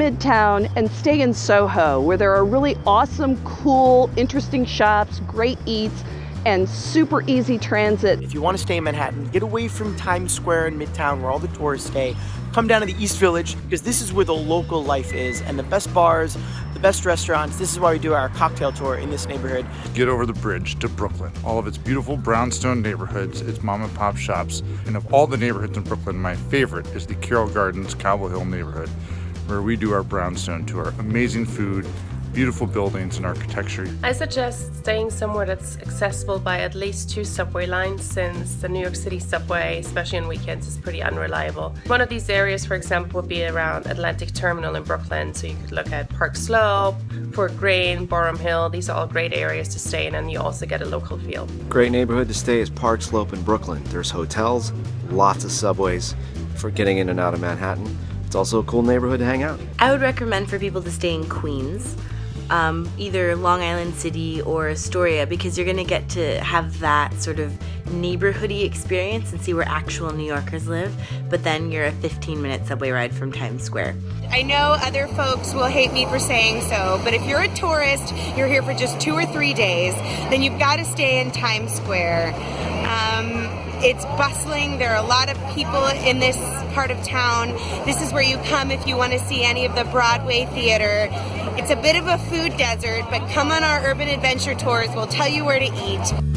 Midtown and stay in Soho, where there are really awesome, cool, interesting shops, great eats, and super easy transit. If you want to stay in Manhattan, get away from Times Square and Midtown where all the tourists stay. Come down to the East Village because this is where the local life is and the best bars, the best restaurants. This is why we do our cocktail tour in this neighborhood. Get over the bridge to Brooklyn. All of its beautiful brownstone neighborhoods, its mom and pop shops, and of all the neighborhoods in Brooklyn, my favorite is the Carroll Gardens, Cobble Hill neighborhood, where we do our brownstone tour. Amazing food, beautiful buildings and architecture. I suggest staying somewhere that's accessible by at least 2 subway lines, since the New York City subway, especially on weekends, is pretty unreliable. One of these areas, for example, would be around Atlantic Terminal in Brooklyn, so you could look at Park Slope, Fort Greene, Boerum Hill. These are all great areas to stay in, and you also get a local feel. Great neighborhood to stay is Park Slope in Brooklyn. There's hotels, lots of subways for getting in and out of Manhattan. It's also a cool neighborhood to hang out. I would recommend for people to stay in Queens. Either Long Island City or Astoria, because you're going to get to have that sort of neighborhoody experience and see where actual New Yorkers live, but then you're a 15-minute subway ride from Times Square. I know other folks will hate me for saying so, but if you're a tourist, you're here for just 2 or 3 days, then you've got to stay in Times Square. It's bustling. There are a lot of people in this part of town. This is where you come if you want to see any of the Broadway theater. It's a bit of a food desert, but come on our urban adventure tours. We'll tell you where to eat.